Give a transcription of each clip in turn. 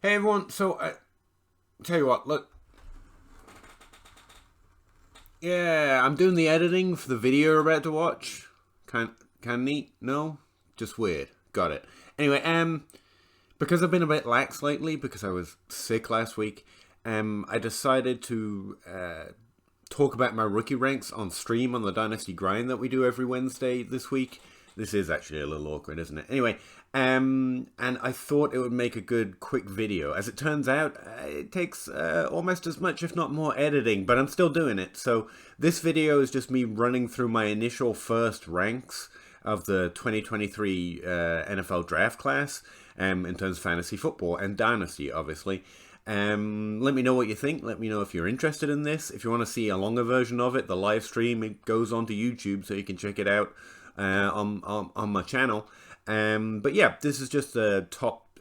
Hey everyone, tell you what, look, yeah, I'm doing the editing for the video you're about to watch. Kind of neat? No? Just weird. Got it. Anyway, because I've been a bit lax lately because I was sick last week, I decided to talk about my rookie ranks on stream on the Dynasty Grind that we do every Wednesday this week. This is actually a little awkward, isn't it? Anyway, and I thought it would make a good quick video. As it turns out, it takes almost as much, if not more, editing, but I'm still doing it. So this video is just me running through my initial first ranks of the 2023 NFL draft class in terms of fantasy football and dynasty, obviously. Let me know what you think. Let me know if you're interested in this. If you want to see a longer version of it, the live stream, it goes onto YouTube, so you can check it out on my channel. But yeah, this is just the top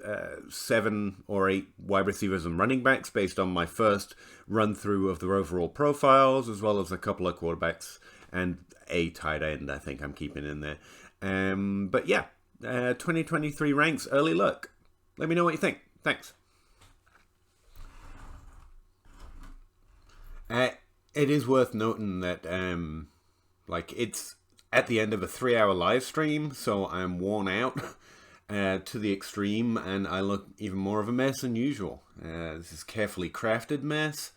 7 or 8 wide receivers and running backs based on my first run through of their overall profiles, as well as a couple of quarterbacks and a tight end I think I'm keeping in there. But yeah, 2023 ranks, early look. Let me know what you think. Thanks. It is worth noting that it's at the end of a 3-hour live stream, so I'm worn out to the extreme, and I look even more of a mess than usual. This is carefully crafted mess.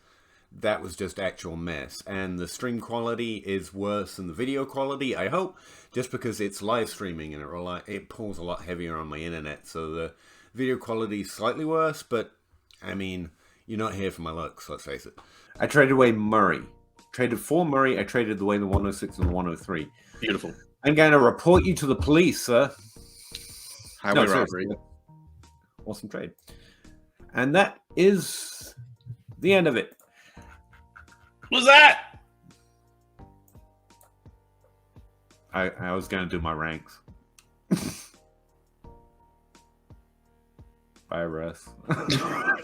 That was just actual mess, and the stream quality is worse than the video quality, I hope, just because it's live streaming and it pulls a lot heavier on my internet, so the video quality is slightly worse, but I mean, you're not here for my looks, let's face it. I traded away Murray. Traded for Murray, I traded away the 106 and the 103. Beautiful. I'm going to report you to the police, sir. Highway robbery. Awesome trade. And that is the end of it. What's that? I was going to do my ranks. Bye, Russ.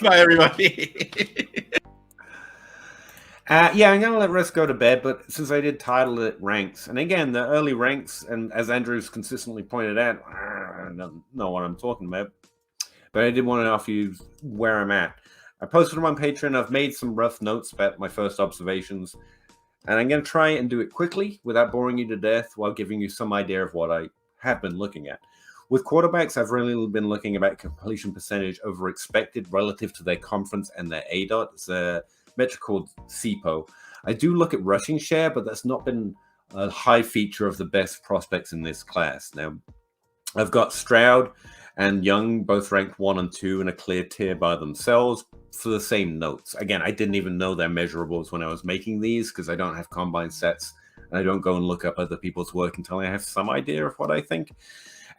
Bye, everybody. Yeah, I'm going to let Russ go to bed, but since I did title it ranks, and again, the early ranks, and as Andrew's consistently pointed out, I don't know what I'm talking about, but I did want to offer you where I'm at. I posted them on Patreon. I've made some rough notes about my first observations, and I'm going to try and do it quickly without boring you to death while giving you some idea of what I have been looking at. With quarterbacks, I've really been looking about completion percentage over expected relative to their conference and their ADOT. It's a metric called CPO. I do look at rushing share, but that's not been a high feature of the best prospects in this class. Now, I've got Stroud and Young both ranked 1 and 2 in a clear tier by themselves for the same notes. Again, I didn't even know their measurables when I was making these because I don't have combine sets and I don't go and look up other people's work until I have some idea of what I think.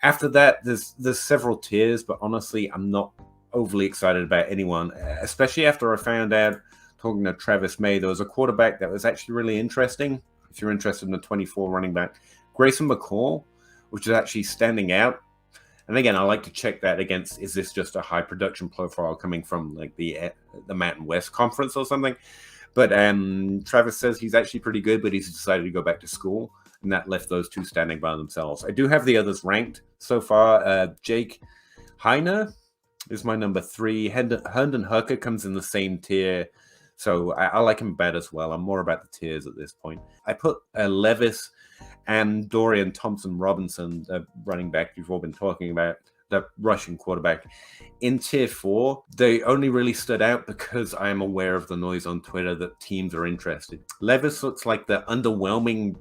After that, there's several tiers, but honestly, I'm not overly excited about anyone, especially after I found out, talking to Travis May, there was a quarterback that was actually really interesting. If you're interested in the 24 running back, Grayson McCall, which is actually standing out. And again, I like to check that against, is this just a high production profile coming from like the Mountain West Conference or something? But Travis says he's actually pretty good, but he's decided to go back to school. And that left those two standing by themselves. I do have the others ranked so far. Jake Heiner is my number 3. Herndon Hooker comes in the same tier. So I like him bad as well. I'm more about the tiers at this point. I put Levis and Dorian Thompson-Robinson, the running back you've all been talking about, the Russian quarterback, in tier 4. They only really stood out because I am aware of the noise on Twitter that teams are interested. Levis looks like the underwhelming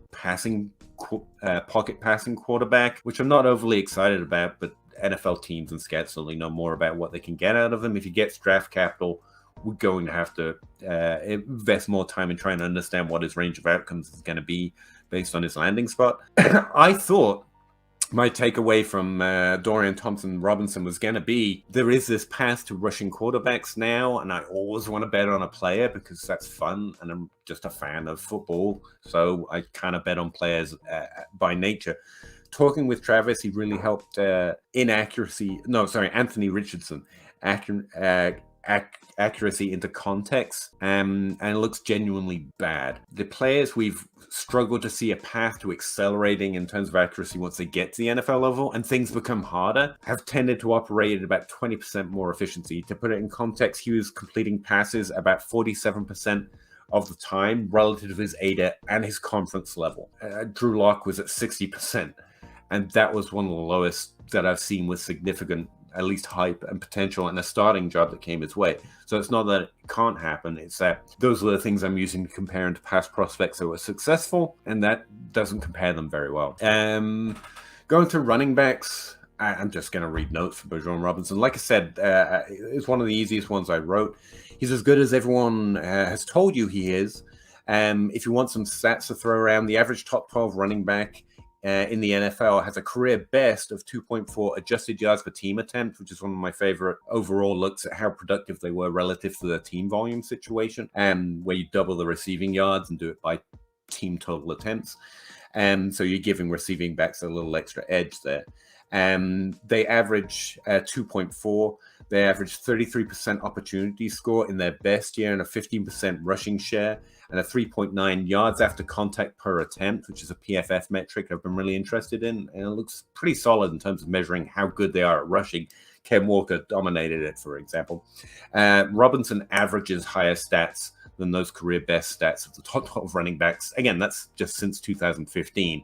pocket passing quarterback, which I'm not overly excited about, but NFL teams and scouts certainly know more about what they can get out of him. If he gets draft capital, we're going to have to invest more time in trying to understand what his range of outcomes is going to be based on his landing spot. I thought my takeaway from Dorian Thompson-Robinson was going to be there is this path to rushing quarterbacks now, and I always want to bet on a player because that's fun, and I'm just a fan of football, so I kind of bet on players by nature. Talking with Travis, he really helped Anthony Richardson accuracy into context, and it looks genuinely bad. The players we've struggled to see a path to accelerating in terms of accuracy once they get to the NFL level and things become harder have tended to operate at about 20% more efficiency. To put it in context, he was completing passes about 47% of the time relative to his ADA and his conference level. Drew Lock was at 60%, and that was one of the lowest that I've seen with significant, at least hype and potential, and a starting job that came his way. So it's not that it can't happen, it's that those are the things I'm using to compare him to past prospects that were successful, and that doesn't compare them very well. Going to running backs, I'm just going to read notes for Bijan Robinson. Like I said, it's one of the easiest ones I wrote. He's as good as everyone has told you he is. If you want some stats to throw around, the average top 12 running back in the NFL has a career best of 2.4 adjusted yards per team attempt, which is one of my favorite overall looks at how productive they were relative to the team volume situation, where you double the receiving yards and do it by team total attempts. So you're giving receiving backs a little extra edge there. They average 2.4. They average 33% opportunity score in their best year and a 15% rushing share and a 3.9 yards after contact per attempt, which is a PFF metric I've been really interested in. And it looks pretty solid in terms of measuring how good they are at rushing. Ken Walker dominated it, for example. Robinson averages higher stats than those career best stats of the top 12 running backs. Again, that's just since 2015.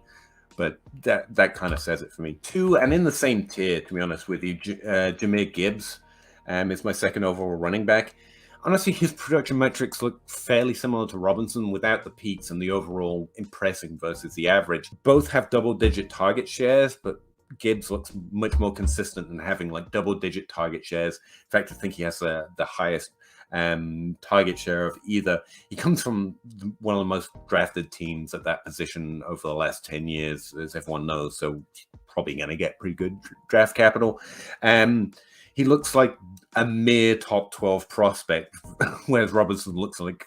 But that kind of says it for me. Two, and in the same tier, to be honest with you, Jahmyr Gibbs is my second overall running back. Honestly, his production metrics look fairly similar to Robinson without the peaks and the overall impressing versus the average. Both have double-digit target shares, but Gibbs looks much more consistent in having like double-digit target shares. In fact, I think he has the highest target share of either. He comes from one of the most drafted teams at that position over the last 10 years, as everyone knows, so he's probably going to get pretty good draft capital. He looks like a mere top 12 prospect, whereas Robinson looks like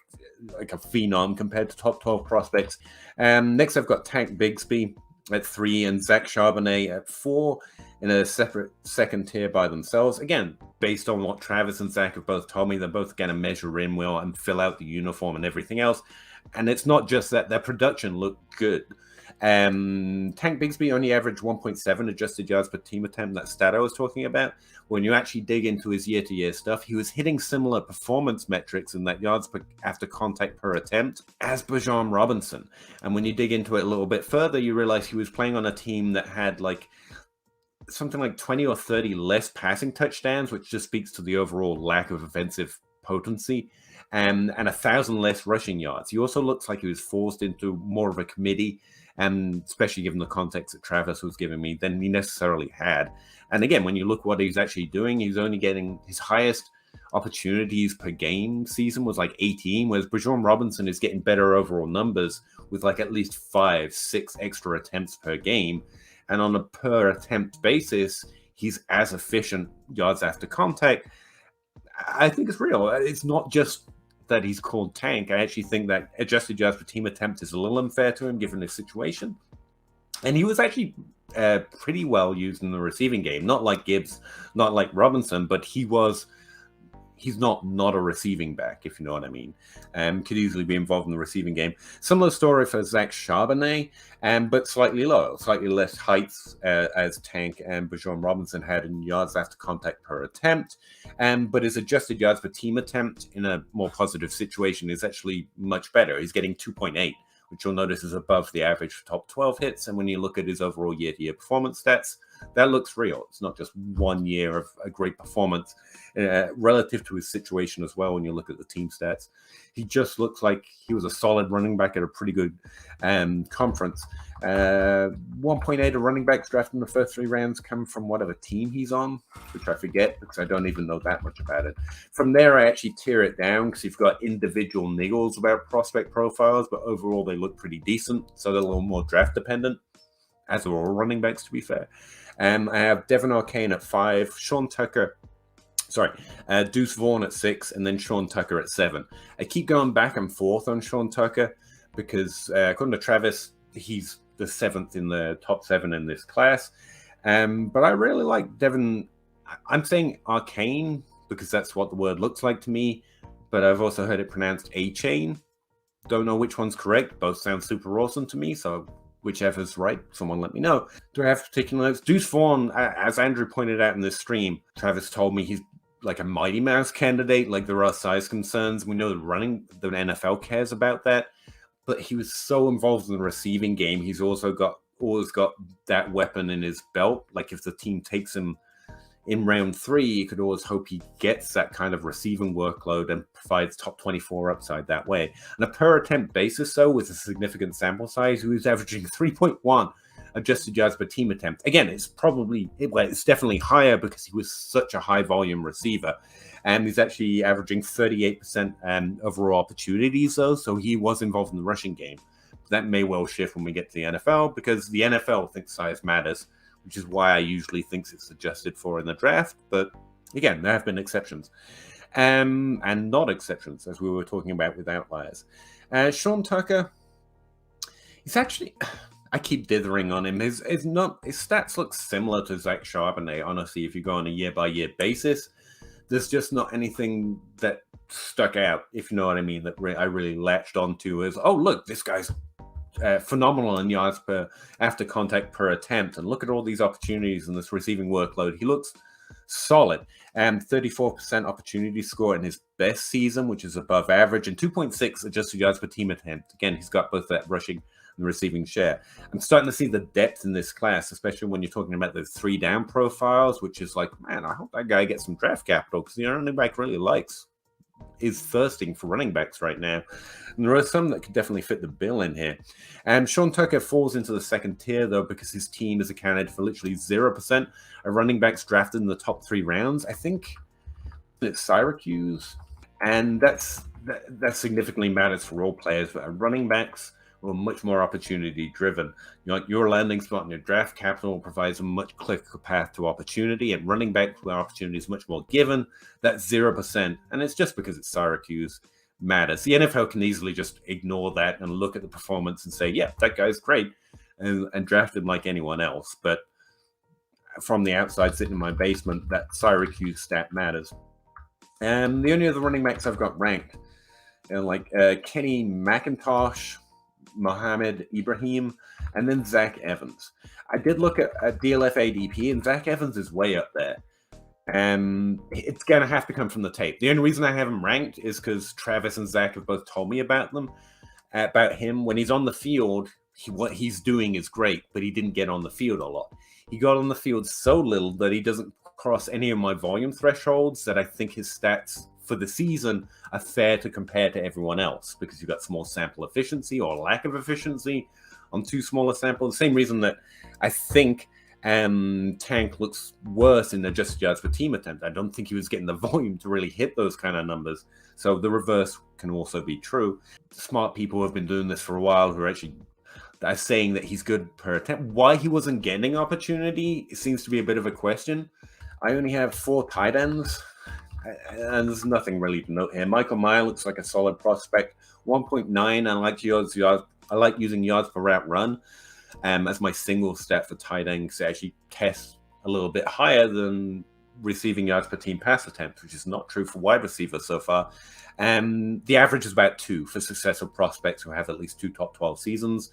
a phenom compared to top 12 prospects. Next, I've got Tank Bigsby at 3 and Zach Charbonnet at 4 in a separate second tier by themselves. Again, based on what Travis and Zach have both told me, they're both going to measure in well and fill out the uniform and everything else. And it's not just that their production looked good. Tank Bigsby only averaged 1.7 adjusted yards per team attempt, that stat I was talking about. When you actually dig into his year-to-year stuff, he was hitting similar performance metrics in that yards after contact per attempt as Bijan Robinson. And when you dig into it a little bit further, you realize he was playing on a team that had like something like 20 or 30 less passing touchdowns, which just speaks to the overall lack of offensive potency, and 1,000 less rushing yards. He also looks like he was forced into more of a committee, especially given the context that Travis was giving me, than he necessarily had. And again, when you look what he's actually doing, he's only getting his highest opportunities per game season was like 18, whereas Bijan Robinson is getting better overall numbers with like at least 5-6 extra attempts per game. And on a per attempt basis, he's as efficient yards after contact. I think it's real. It's not just that he's called Tank. I actually think that adjusted yards per team attempt is a little unfair to him given his situation. And he was actually pretty well used in the receiving game. Not like Gibbs, not like Robinson, but he's not a receiving back, if you know what I mean. Could easily be involved in the receiving game. Similar story for Zach Charbonnet, but slightly lower, slightly less heights as Tank and Bijan Robinson had in yards after contact per attempt. But his adjusted yards per team attempt in a more positive situation is actually much better. He's getting 2.8, which you'll notice is above the average for top 12 hits. And when you look at his overall year-to-year performance stats, that looks real. It's not just 1 year of a great performance relative to his situation as well. When you look at the team stats, he just looks like he was a solid running back at a pretty good conference. 1.8 of running backs drafted in the first 3 rounds come from whatever team he's on, which I forget because I don't even know that much about it. From there, I actually tear it down because you've got individual niggles about prospect profiles, but overall they look pretty decent. So they're a little more draft dependent, as are all running backs, to be fair. I have Devin Arcane at 5, Deuce Vaughn at 6, and then Sean Tucker at 7. I keep going back and forth on Sean Tucker because, according to Travis, he's the 7th in the top 7 in this class. But I really like Devin. I'm saying Arcane because that's what the word looks like to me, but I've also heard it pronounced A-chain. Don't know which one's correct. Both sound super awesome to me, so whichever's right, someone let me know. Do I have particular notes? Deuce Vaughn, as Andrew pointed out in this stream, Travis told me he's like a Mighty Mouse candidate. Like, there are size concerns. We know the NFL cares about that, but he was so involved in the receiving game. He's also always got that weapon in his belt. Like, if the team takes him in round 3, you could always hope he gets that kind of receiving workload and provides top 24 upside that way. On a per attempt basis, though, with a significant sample size, he was averaging 3.1 adjusted yards per team attempt. Again, it's definitely higher because he was such a high volume receiver. And he's actually averaging 38% overall opportunities, though, so he was involved in the rushing game. That may well shift when we get to the NFL, because the NFL thinks size matters, which is why I usually think it's adjusted for in the draft. But again, there have been exceptions and not exceptions, as we were talking about with outliers. Sean Tucker, he's actually, I keep dithering on him. His stats look similar to Zach Charbonnet, honestly, if you go on a year-by-year basis. There's just not anything that stuck out, if you know what I mean, that I really latched onto as, oh, look, this guy's phenomenal in yards per after contact per attempt, and look at all these opportunities and this receiving workload. He looks solid. 34% opportunity score in his best season, which is above average, and 2.6 adjusted yards per team attempt. Again, he's got both that rushing and receiving share. I'm starting to see the depth in this class, especially when you're talking about those 3-down profiles, which is like, man, I hope that guy gets some draft capital, because the running back really is thirsting for running backs right now. And there are some that could definitely fit the bill in here. Sean Tucker falls into the second tier, though, because his team is accounted for literally 0% of running backs drafted in the top 3 rounds. I think it's Syracuse. And that significantly matters for all players. But running backs are much more opportunity driven. Your landing spot in your draft capital provides a much quicker path to opportunity, and running back where opportunity is much more given. That's 0%, and it's just because it's Syracuse matters. The NFL can easily just ignore that and look at the performance and say, yeah, that guy's great, and draft him like anyone else. But from the outside, sitting in my basement, that Syracuse stat matters. And the only other running backs I've got ranked, Kenny McIntosh, Mohamed Ibrahim, and then Zach Evans. I did look at DLF ADP, and Zach Evans is way up there. It's going to have to come from the tape. The only reason I have him ranked is because Travis and Zach have both told me about him. When he's on the field, what he's doing is great, but he didn't get on the field a lot. He got on the field so little that he doesn't cross any of my volume thresholds, that I think his stats for the season are fair to compare to everyone else, because you've got small sample efficiency or lack of efficiency on too small a sample. The same reason that I think Tank looks worse in adjusted yards per team attempt. I don't think he was getting the volume to really hit those kind of numbers. So the reverse can also be true. Smart people who have been doing this for a while, who are actually saying that he's good per attempt. Why he wasn't getting opportunity, it seems to be a bit of a question. I only have 4 tight ends, and there's nothing really to note here. Michael Meyer looks like a solid prospect. 1.9. I like using yards per route run as my single stat for tight ends to actually test a little bit higher than receiving yards per team pass attempt, which is not true for wide receivers so far. The average is about 2 for successful prospects who have at least 2 top 12 seasons.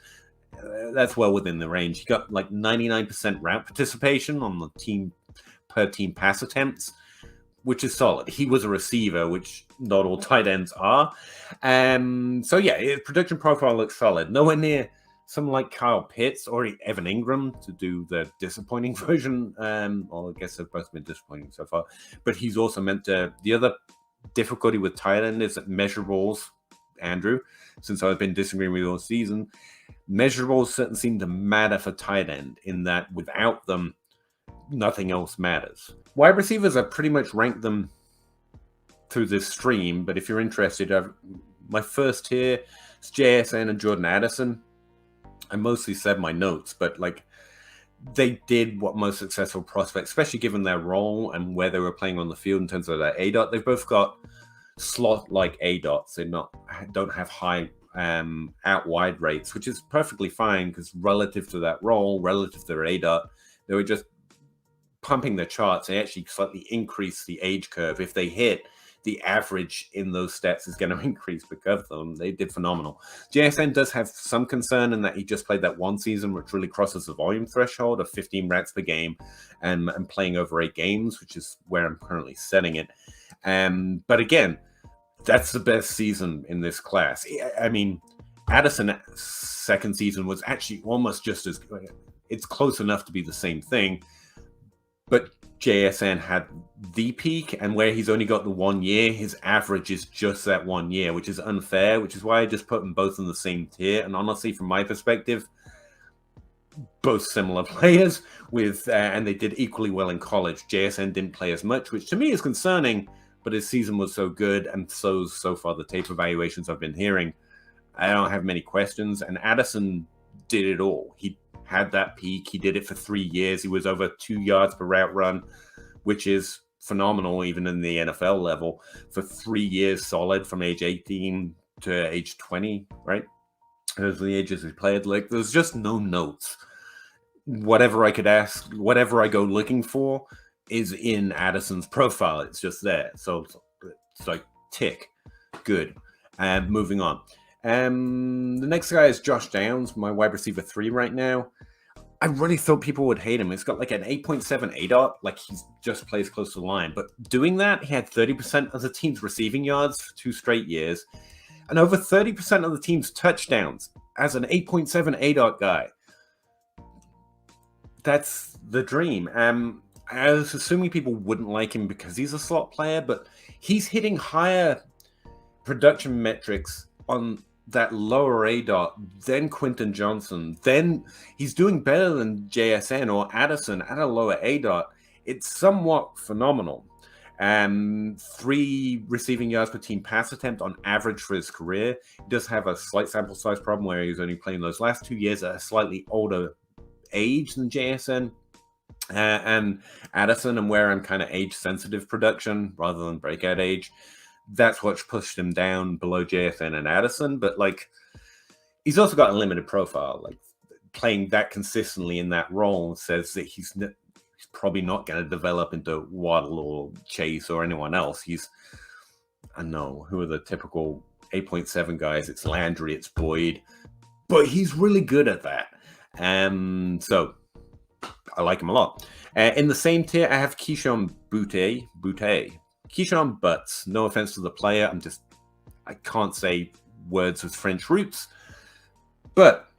That's well within the range. He got like 99% route participation on the team per team pass attempts, which is solid. He was a receiver, which not all tight ends are. So yeah, his production profile looks solid. Nowhere near someone like Kyle Pitts or Evan Ingram to do the disappointing version. Well, I guess they've both been disappointing so far. But he's also meant to. The other difficulty with tight end is that measurables, Andrew, since I've been disagreeing with you all season, measurables certainly seem to matter for tight end, in that without them, nothing else matters. Wide receivers, I pretty much ranked them through this stream, but if you're interested, my first tier is JSN and Jordan Addison. I mostly said my notes, but they did what most successful prospects, especially given their role and where they were playing on the field in terms of their ADOT. They've both got slot-like ADOTs. They don't have high out wide rates, which is perfectly fine, because relative to that role, relative to their ADOT, they were just pumping the charts. They actually slightly increase the age curve. If they hit, the average in those stats is going to increase because of them. They did phenomenal. JSN does have some concern in that he just played that one season, which really crosses the volume threshold of 15 rats per game and playing over 8 games, which is where I'm currently setting it. But again, that's the best season in this class. I mean, Addison's second season was actually almost just as good. It's close enough to be the same thing, but JSN had the peak, and where he's only got the 1 year, his average is just that 1 year, which is unfair, which is why I just put them both in the same tier. And honestly, from my perspective, both similar players with, and they did equally well in college. JSN didn't play as much, which to me is concerning, but his season was so good, and so far the tape evaluations I've been hearing, I don't have many questions. And Addison did it all. He had that peak. He did it for 3 years. He was over 2 yards per route run, which is phenomenal even in the NFL level for 3 years solid from age 18 to age 20, right? Those are the ages he played. Like, there's just no notes. Whatever I could ask, whatever I go looking for is in Addison's profile. It's just there. So it's like tick. Good. And moving on. The next guy is Josh Downs, my wide receiver 3 right now. I really thought people would hate him. He's got like an 8.7 ADOT, like he just plays close to the line. But doing that, he had 30% of the team's receiving yards for 2 straight years, and over 30% of the team's touchdowns as an 8.7 ADOT guy. That's the dream. I was assuming people wouldn't like him because he's a slot player, but he's hitting higher production metrics on that lower ADOT, then Quentin Johnson, then he's doing better than JSN or Addison at a lower ADOT. It's somewhat phenomenal. 3 receiving yards per team pass attempt on average for his career. He does have a slight sample size problem where he's only playing those last 2 years at a slightly older age than JSN and Addison, and where I'm kind of age sensitive production rather than breakout age. That's what pushed him down below JSN and Addison. But like, he's also got a limited profile. Like, playing that consistently in that role says that he's probably not going to develop into Waddle or Chase or anyone else. I know who are the typical 8.7 guys. It's Landry, it's Boyd, but he's really good at that. So I like him a lot. In the same tier, I have Keyshawn Butte. Keyshawn Butts. No offense to the player. I can't say words with French roots. But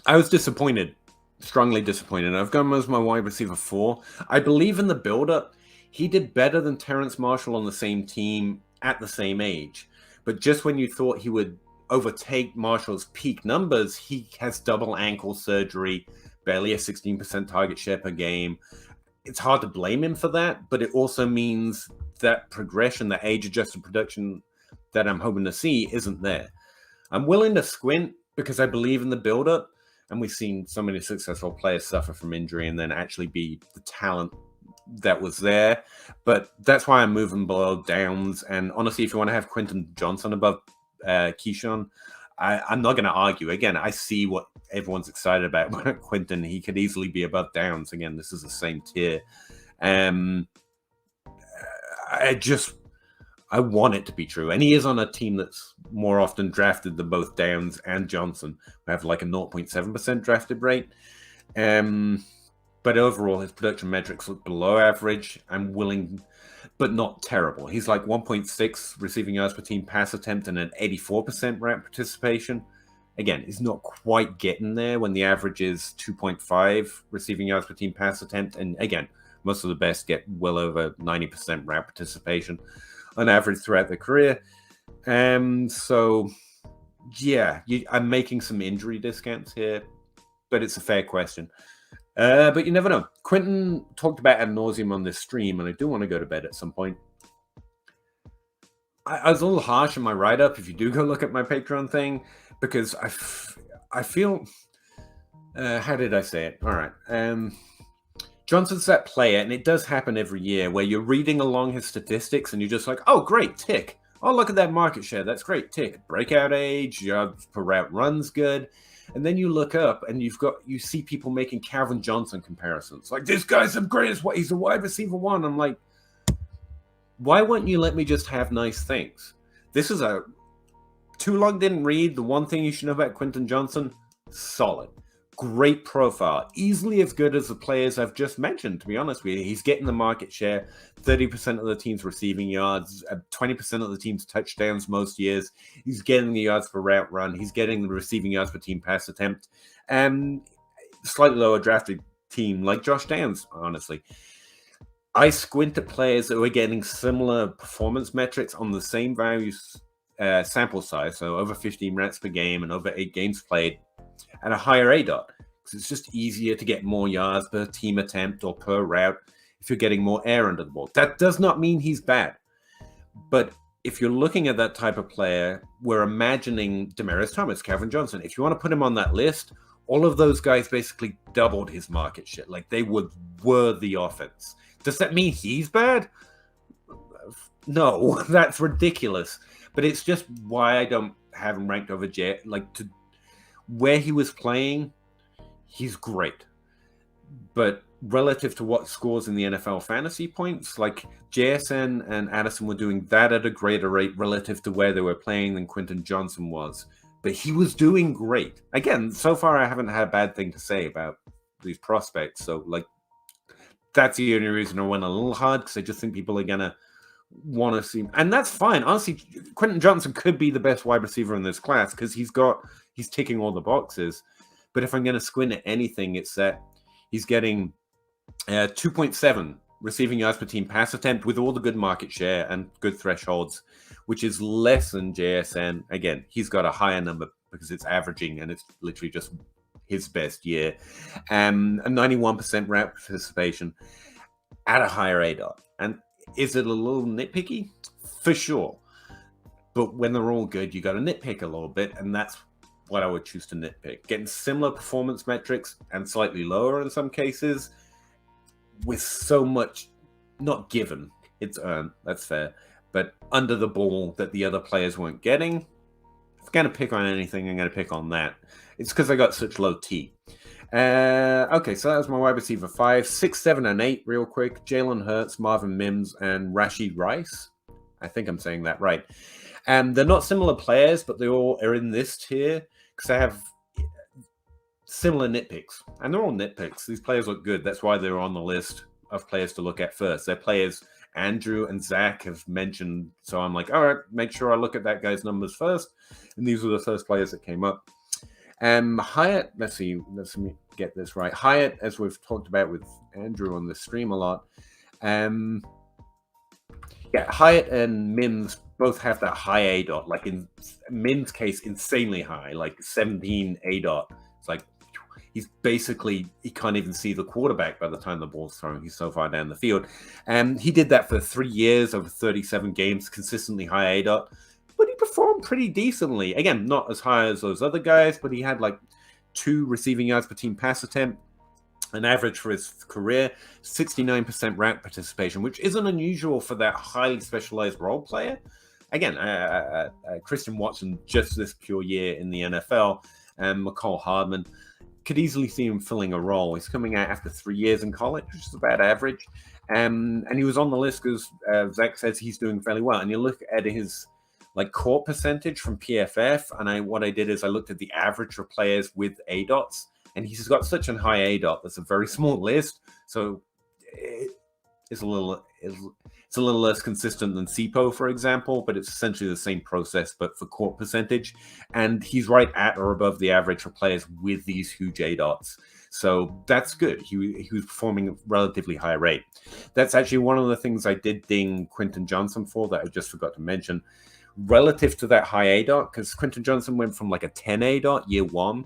I was disappointed. Strongly disappointed. I've gone as my wide receiver 4. I believe in the build-up. He did better than Terrence Marshall on the same team at the same age. But just when you thought he would overtake Marshall's peak numbers, he has double ankle surgery, barely a 16% target share per game. It's hard to blame him for that, but it also means that progression, that age-adjusted production that I'm hoping to see isn't there. I'm willing to squint because I believe in the build-up, and we've seen so many successful players suffer from injury and then actually be the talent that was there. But that's why I'm moving below Downs. And honestly, if you want to have Quentin Johnson above Keyshawn, I'm not going to argue. Again, I see what everyone's excited about. Quentin, he could easily be above Downs. Again, this is the same tier. I want it to be true. And he is on a team that's more often drafted than both Downs and Johnson, who have like a 0.7% drafted rate. But overall, his production metrics look below average. I'm willing, but not terrible. He's like 1.6 receiving yards per team pass attempt and an 84% route participation. Again, he's not quite getting there when the average is 2.5 receiving yards per team pass attempt. And again, most of the best get well over 90% route participation on average throughout their career. So, yeah, I'm making some injury discounts here, but it's a fair question. But you never know. Quentin talked about ad nauseum on this stream, and I do want to go to bed at some point. I was a little harsh in my write-up, if you do go look at my Patreon thing, because I feel... how did I say it? All right. Johnson's that player, and it does happen every year, where you're reading along his statistics, and you're just like, oh, great, tick. Oh, look at that market share. That's great. Tick. Breakout age, yards per route runs good. And then you look up and you see people making Calvin Johnson comparisons. Like, this guy's the greatest. He's a wide receiver one. I'm like, why won't you let me just have nice things? This is too long didn't read. The one thing you should know about Quentin Johnson, solid. Great profile. Easily as good as the players I've just mentioned, to be honest with you. He's getting the market share, 30% of the team's receiving yards, 20% of the team's touchdowns most years. He's getting the yards per route run. He's getting the receiving yards per team pass attempt. Slightly lower drafted team like Josh Downs, honestly. I squint at players that were getting similar performance metrics on the same values sample size, so over 15 reps per game and over 8 games played, at a higher ADOT, because it's just easier to get more yards per team attempt or per route if you're getting more air under the ball. That does not mean he's bad. But if you're looking at that type of player, we're imagining Demaryius Thomas, Calvin Johnson. If you want to put him on that list, all of those guys basically doubled his market share. Like, they were the offense. Does that mean he's bad? No, that's ridiculous. But it's just why I don't have him ranked over Jay. Like, to where he was playing, he's great. But relative to what scores in the NFL fantasy points, like JSN and Addison were doing that at a greater rate relative to where they were playing than Quentin Johnson was. But he was doing great. Again, so far I haven't had a bad thing to say about these prospects. So, like, that's the only reason I went a little hard, because I just think people are going to want to see, and that's fine. Honestly, Quentin Johnson could be the best wide receiver in this class because he's ticking all the boxes. But if I'm going to squint at anything, it's that he's getting 2.7 receiving yards per team pass attempt with all the good market share and good thresholds, which is less than JSN. Again, he's got a higher number because it's averaging and it's literally just his best year. A 91% route participation at a higher ADOT. And is it a little nitpicky? For sure. But when they're all good, you got to nitpick a little bit, and that's what I would choose to nitpick. Getting similar performance metrics and slightly lower in some cases with so much not given. It's earned, that's fair. But under the ball that the other players weren't getting. If I'm going to pick on anything, I'm going to pick on that. It's because I got such low T. Okay, so that was my wide receiver 5, 6, 7, and 8 real quick. Jalen Hurts, Marvin Mims, and Rashid Rice. I think I'm saying that right. They're not similar players, but they all are in this tier because they have similar nitpicks. And they're all nitpicks. These players look good. That's why they're on the list of players to look at first. They're players Andrew and Zach have mentioned. So I'm like, all right, make sure I look at that guy's numbers first. And these were the first players that came up. Hyatt, let's me get this right. Hyatt, as we've talked about with Andrew on the stream a lot, Hyatt and Mims both have that high ADOT. Like in Mims' case, insanely high, like 17 ADOT. It's like he can't even see the quarterback by the time the ball's thrown. He's so far down the field. He did that for 3 years, over 37 games, consistently high ADOT. But he performed pretty decently. Again, not as high as those other guys, but he had like 2 receiving yards per team pass attempt, an average for his career, 69% route participation, which isn't unusual for that highly specialized role player. Again, Christian Watson, just this pure year in the NFL, and McCall Hardman, could easily see him filling a role. He's coming out after 3 years in college, which is about average. And he was on the list because Zach says he's doing fairly well. And you look at his caught percentage from PFF, and what I did is I looked at the average for players with ADOTs, and he's got such a high ADOT that's a very small list, so it's a little less consistent than SIPO, for example, but it's essentially the same process, but for caught percentage, and he's right at or above the average for players with these huge ADOTs. So that's good. He was performing at a relatively high rate. That's actually one of the things I did ding Quentin Johnson for that I just forgot to mention. Relative to that high ADOT, because Quentin Johnson went from like a 10 ADOT year 1,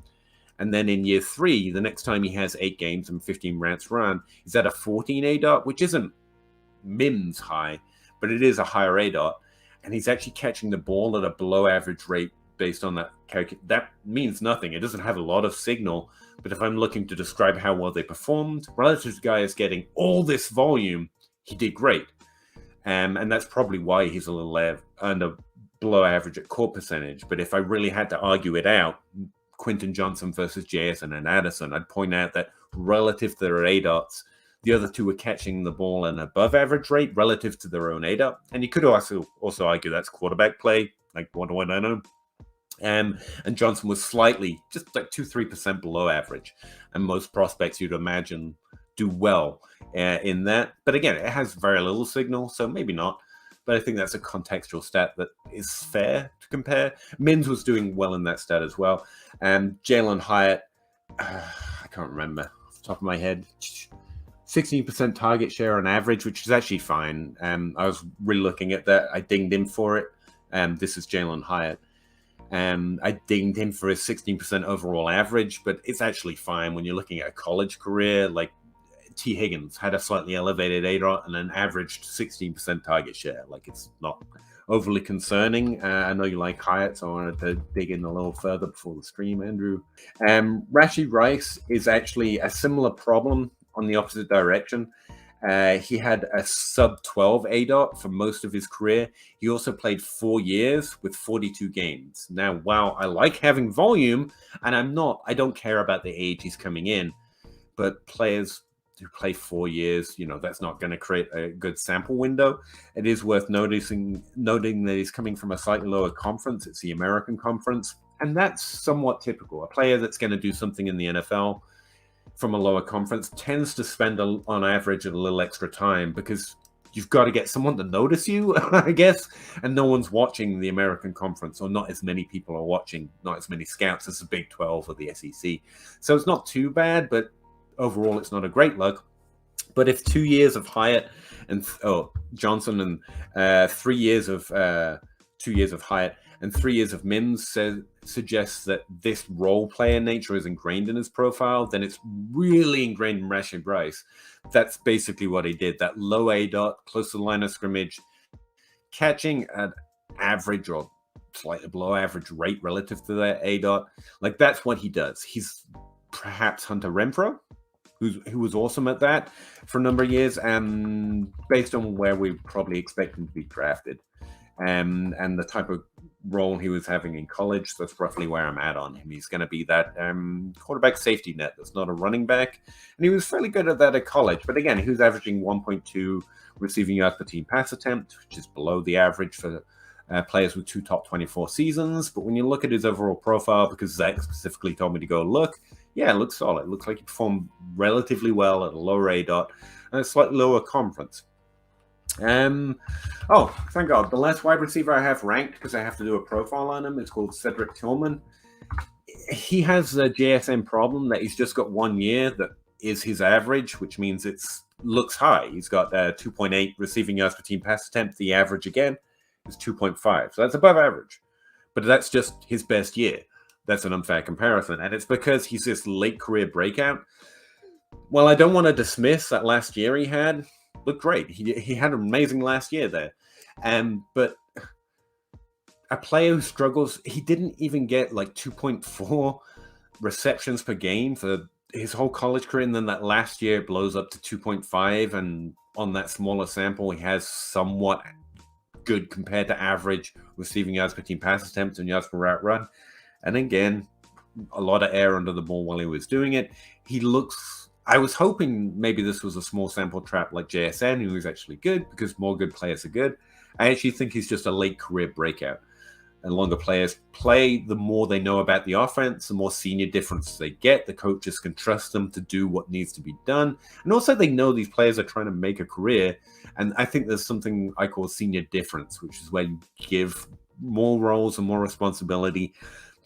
and then in year 3, the next time he has 8 games and 15 routes run, he's at a 14 ADOT, which isn't Mims high, but it is a higher ADOT, and he's actually catching the ball at a below average rate based on that calculation. That means nothing. It doesn't have a lot of signal, but if I'm looking to describe how well they performed, relative to guys getting all this volume, he did great. And that's probably why he's a little below average at court percentage. But if I really had to argue it out, Quinton Johnson versus JSN and Addison, I'd point out that relative to their ADOTs, the other two were catching the ball at an above average rate relative to their own ADOT. And you could also argue that's quarterback play, like what do I know? And Johnson was slightly, just like 2-3% below average. And most prospects you'd imagine do well in that. But again, it has very little signal, so maybe not. But I think that's a contextual stat that is fair to compare. Mims was doing well in that stat as well. Jalen Hyatt, I can't remember off the top of my head, 16% target share on average, which is actually fine. I was really looking at that. I dinged him for it. This is Jalen Hyatt. I dinged him for his 16% overall average, but it's actually fine when you're looking at a college career. Like T. Higgins had a slightly elevated ADOT and an averaged 16% target share. Like it's not overly concerning. I know you like Hyatt, so I wanted to dig in a little further before the stream, Andrew. Rashee Rice is actually a similar problem on the opposite direction. He had a sub-12 ADOT for most of his career. He also played 4 years with 42 games. Now, while I like having volume, and I don't care about the age he's coming in, but players who play 4 years, that's not going to create a good sample window. It is worth noting that he's coming from a slightly lower conference. It's the American Conference, and that's somewhat typical. A player that's going to do something in the NFL from a lower conference tends to spend on average a little extra time because you've got to get someone to notice you, I guess, and no one's watching the American Conference, or not as many people are watching, not as many scouts as the Big 12 or the SEC. So it's not too bad, but overall it's not a great look. But if 2 years of Hyatt and Johnson and 3 years of 2 years of Hyatt and 3 years of Mims suggests that this role player nature is ingrained in his profile, then it's really ingrained in Rashee Rice. That's basically what he did. That low ADOT, close to the line of scrimmage, catching an average or slightly below average rate relative to that ADOT. Like that's what he does. He's perhaps Hunter Renfrow, who was awesome at that for a number of years, and based on where we probably expect him to be drafted. And the type of role he was having in college, that's roughly where I'm at on him. He's going to be that quarterback safety net that's not a running back. And he was fairly good at that at college. But again, he was averaging 1.2 receiving yards per team pass attempt, which is below the average for players with 2 top 24 seasons. But when you look at his overall profile, because Zach specifically told me to go look, yeah, it looks solid. It looks like he performed relatively well at a lower ADOT and a slightly lower conference. Thank God. The last wide receiver I have ranked, because I have to do a profile on him, is called Cedric Tillman. He has a JSN problem that he's just got 1 year that is his average, which means it looks high. He's got 2.8 receiving yards per team pass attempt. The average, again, is 2.5. So that's above average. But that's just his best year. That's an unfair comparison. And it's because he's this late career breakout. Well, I don't want to dismiss that last year he had. Looked great. He had an amazing last year there. But a player who struggles, he didn't even get like 2.4 receptions per game for his whole college career. And then that last year it blows up to 2.5. And on that smaller sample, he has somewhat good compared to average receiving yards per team pass attempts and yards per route run. And again, a lot of air under the ball while he was doing it. I was hoping maybe this was a small sample trap like JSN, who is actually good because more good players are good. I actually think he's just a late career breakout. And longer players play, the more they know about the offense, the more senior difference they get. The coaches can trust them to do what needs to be done. And also they know these players are trying to make a career. And I think there's something I call senior difference, which is where you give more roles and more responsibility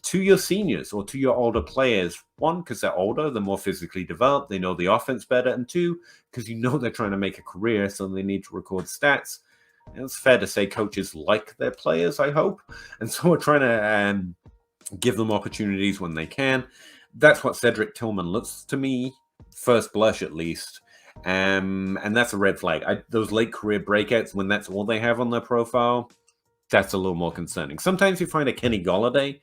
to your seniors or to your older players. One, because they're older, they're more physically developed, they know the offense better. And two, because they're trying to make a career, so they need to record stats. And it's fair to say coaches like their players, I hope. And so we're trying to give them opportunities when they can. That's what Cedric Tillman looks to me, first blush at least. And that's a red flag. Those late career breakouts, when that's all they have on their profile, that's a little more concerning. Sometimes you find a Kenny Golladay,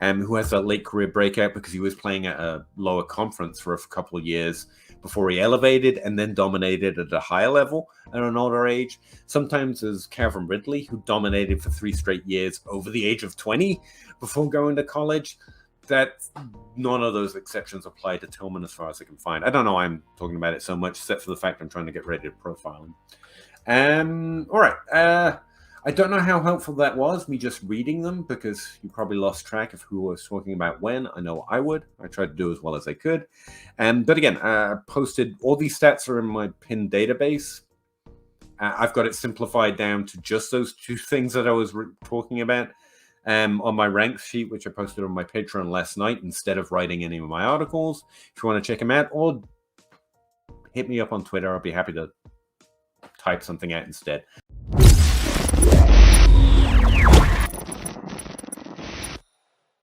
who has a late career breakout because he was playing at a lower conference for a couple of years, before he elevated and then dominated at a higher level at an older age. Sometimes there's Calvin Ridley, who dominated for 3 straight years over the age of 20 before going to college. That none of those exceptions apply to Tillman as far as I can find. I don't know why I'm talking about it so much, except for the fact I'm trying to get ready to profile him. All right. I don't know how helpful that was, me just reading them, because you probably lost track of who I was talking about when. I know I would. I tried to do as well as I could. But again, I posted all these stats are in my pinned database. I've got it simplified down to just those 2 things that I was talking about. On my ranks sheet, which I posted on my Patreon last night, instead of writing any of my articles. If you want to check them out, or hit me up on Twitter, I'll be happy to type something out instead.